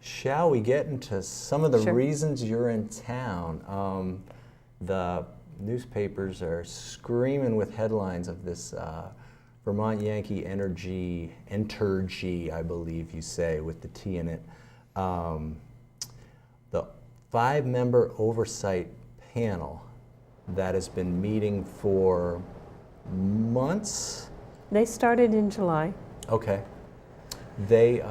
Shall we get into some of the Sure. reasons you're in town? The newspapers are screaming with headlines of this Vermont Yankee Entergy, I believe you say, with the T in it. The 5-member oversight panel that has been meeting for months. They started in July. Okay. They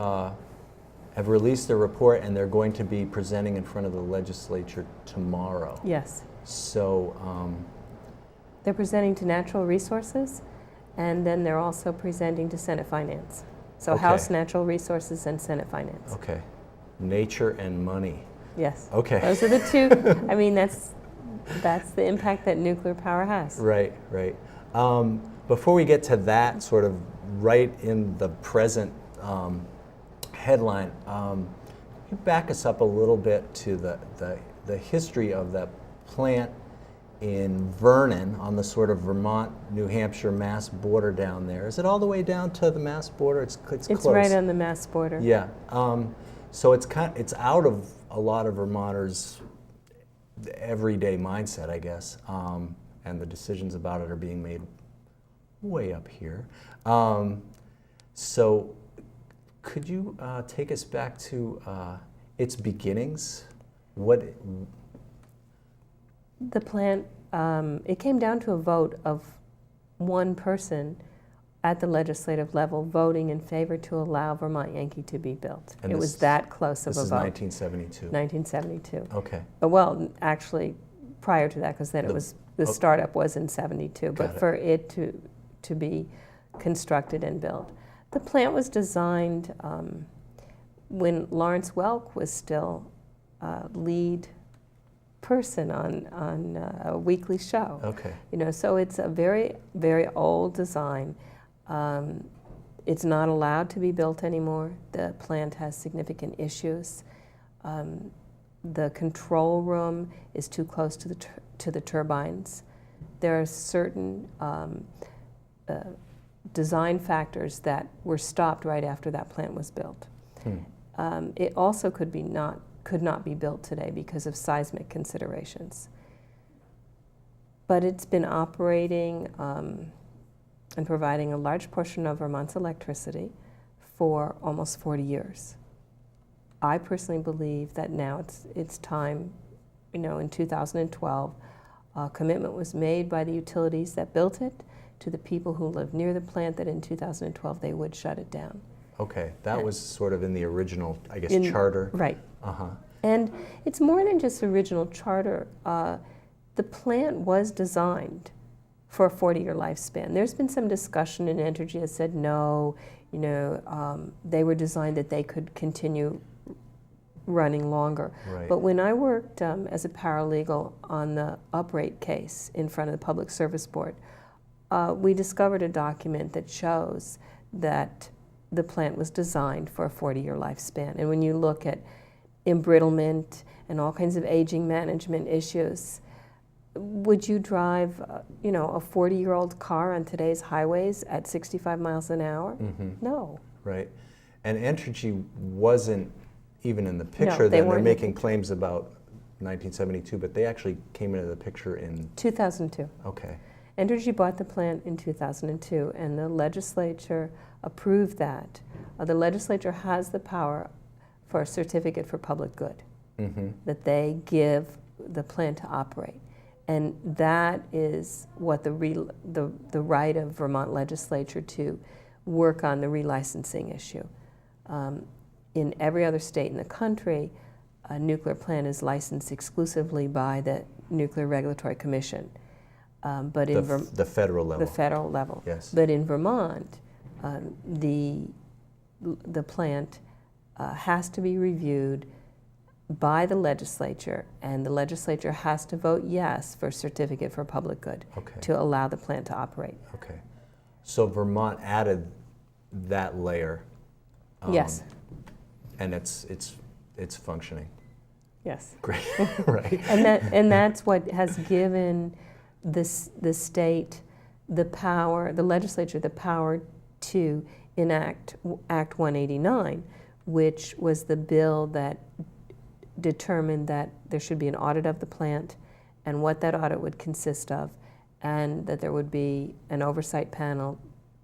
have released their report, and they're going to be presenting in front of the legislature tomorrow. Yes. So They're presenting to Natural Resources, and then they're also presenting to Senate Finance. So Okay. House Natural Resources and Senate Finance. okay, nature and money. Yes. Okay. Those are the two. I mean, that's the impact that nuclear power has. Right, right. Before we get to that sort of right in the present headline, you back us up a little bit to the history of that plant in Vernon on the sort of Vermont-New Hampshire-Mass border down there. Is it all the way down to the Mass border? It's close. It's right on the Mass border. Yeah. So it's out of a lot of Vermonters' everyday mindset, I guess, and the decisions about it are being made way up here. So could you take us back to its beginnings? The plant, it came down to a vote of one person at the legislative level voting in favor to allow Vermont Yankee to be built. And it was that close of a vote. This is 1972. 1972. Okay. Well, actually, prior to that, because then the startup was in 72. But for it to be constructed and built, the plant was designed when Lawrence Welk was still lead person on a weekly show. Okay. You know, so it's a very, very old design. It's not allowed to be built anymore. The plant has significant issues. The control room is too close to the turbines. There are certain design factors that were stopped right after that plant was built. It also could not be built today because of seismic considerations. But it's been operating and providing a large portion of Vermont's electricity for almost 40 years. I personally believe that now it's time, you know, in 2012, a commitment was made by the utilities that built it to the people who live near the plant that in 2012 they would shut it down. Okay, that was sort of in the original, I guess, charter. Right. Uh-huh. And it's more than just original charter. The plant was designed for a 40-year lifespan. There's been some discussion in Entergy that said no, you know, they were designed that they could continue running longer. Right. But when I worked as a paralegal on the uprate case in front of the Public Service Board, we discovered a document that shows that the plant was designed for a 40-year lifespan. And when you look at embrittlement and all kinds of aging management issues, would you drive, you know, a 40-year-old car on today's highways at 65 miles an hour? Mm-hmm. No. Right. And Entergy wasn't even in the picture No, then. They're making claims about 1972, but they actually came into the picture in 2002. Okay. Entergy bought the plant in 2002, and the legislature approved that. The legislature has the power for a certificate for public good that they give the plant to operate. And that is what the right of Vermont legislature to work on the relicensing issue. In every other state in the country, a nuclear plant is licensed exclusively by the Nuclear Regulatory Commission. But in the federal level. The federal level. Yes. But in Vermont, the plant has to be reviewed by the legislature, and the legislature has to vote yes for a certificate for public good to allow the plant to operate. Okay. So Vermont added that layer. Yes. And it's functioning. Yes. Great. Right. And that's what has given the state the power, the legislature the power to enact Act 189, which was the bill that determined that there should be an audit of the plant and what that audit would consist of, and that there would be an oversight panel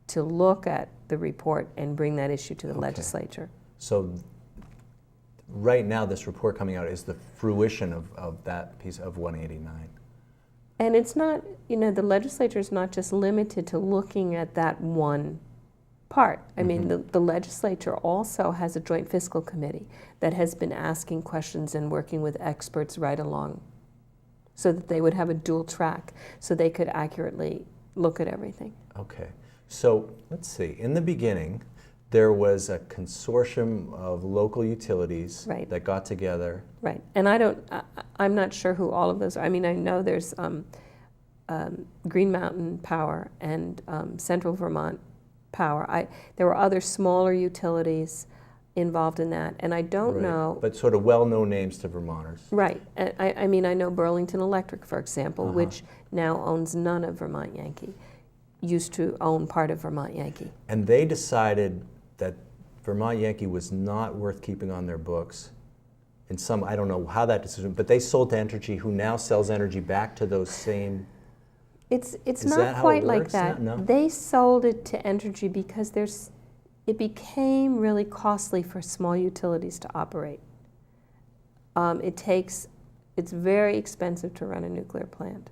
to look at the report and bring that issue to the legislature. So right now, this report coming out is the fruition of that piece of 189. And it's not, you know, the legislature is not just limited to looking at that one part. I mean, the legislature also has a joint fiscal committee that has been asking questions and working with experts right along so that they would have a dual track so they could accurately look at everything. Okay. So let's see. In the beginning, there was a consortium of local utilities that got together. Right. And I'm not sure who all of those are. I mean, I know there's Green Mountain Power and Central Vermont Power. There were other smaller utilities involved in that, and I don't know. But sort of well-known names to Vermonters. Right. I mean, I know Burlington Electric, for example, which now owns none of Vermont Yankee, used to own part of Vermont Yankee. And they decided that Vermont Yankee was not worth keeping on their books. In some, I don't know how that decision, but they sold to Entergy, who now sells energy back to those same. It's not quite like that. No? They sold it to Entergy because it became really costly for small utilities to operate. It's very expensive to run a nuclear plant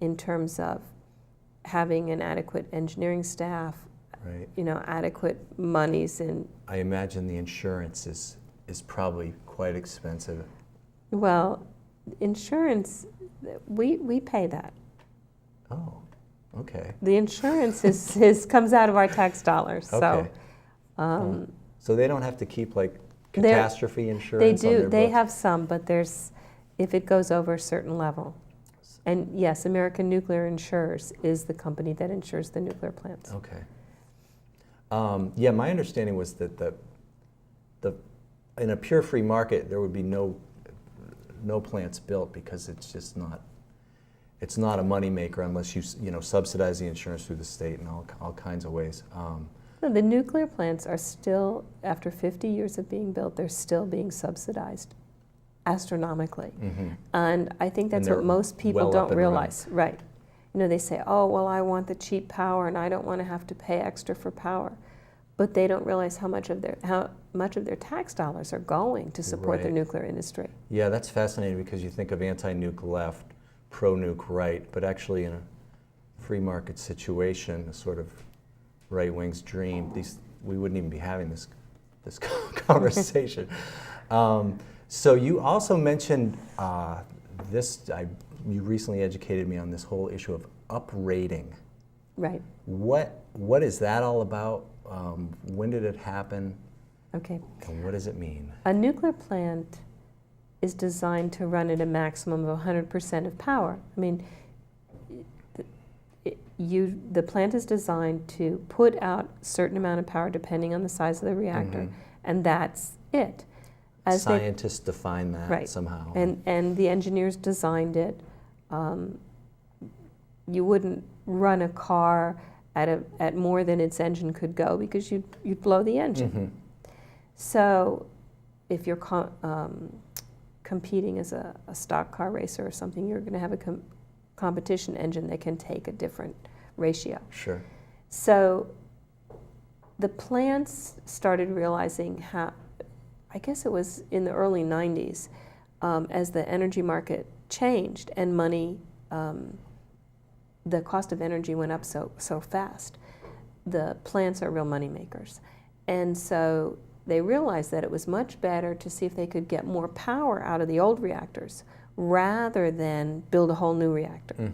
in terms of having an adequate engineering staff, you know, adequate monies. And I imagine the insurance is probably quite expensive. Well, insurance, we pay that. Oh, okay. The insurance comes out of our tax dollars. Okay. So, so they don't have to keep like catastrophe insurance. They do. On their They books? have some, but if it goes over a certain level. And yes, American Nuclear Insurers is the company that insures the nuclear plants. Okay. Yeah, my understanding was that in a pure free market there would be no plants built because it's just not. It's not a moneymaker unless you subsidize the insurance through the state in all kinds of ways. The nuclear plants are still, after 50 years of being built, they're still being subsidized astronomically. And I think that's what most people don't realize. Right. You know, they say, oh, well, I want the cheap power and I don't want to have to pay extra for power. But they don't realize how much of their tax dollars are going to support the nuclear industry. Yeah, that's fascinating because you think of anti-nuke left, pro-nuke right, but actually in a free market situation, a sort of right wing's dream, we wouldn't even be having this conversation. So you also mentioned you recently educated me on this whole issue of uprating. Right. What is that all about? When did it happen? Okay. And what does it mean? A nuclear plant is designed to run at a maximum of 100% of power. I mean, the plant is designed to put out a certain amount of power depending on the size of the reactor, and that's it. As scientists define that somehow. And the engineers designed it. You wouldn't run a car at more than its engine could go because you'd blow the engine. So if you're competing as a stock car racer or something, you're going to have a competition engine that can take a different ratio. Sure. So the plants started realizing how, I guess it was in the early 90s, as the energy market changed and money, the cost of energy went up so fast. The plants are real money makers. And so they realized that it was much better to see if they could get more power out of the old reactors rather than build a whole new reactor.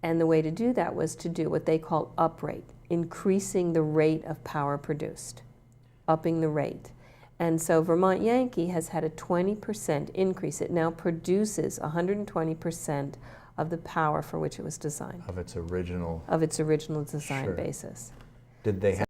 And the way to do that was to do what they call uprate, increasing the rate of power produced, upping the rate. And so Vermont Yankee has had a 20% increase. It now produces 120% of the power for which it was designed. Of its original design basis. Did they have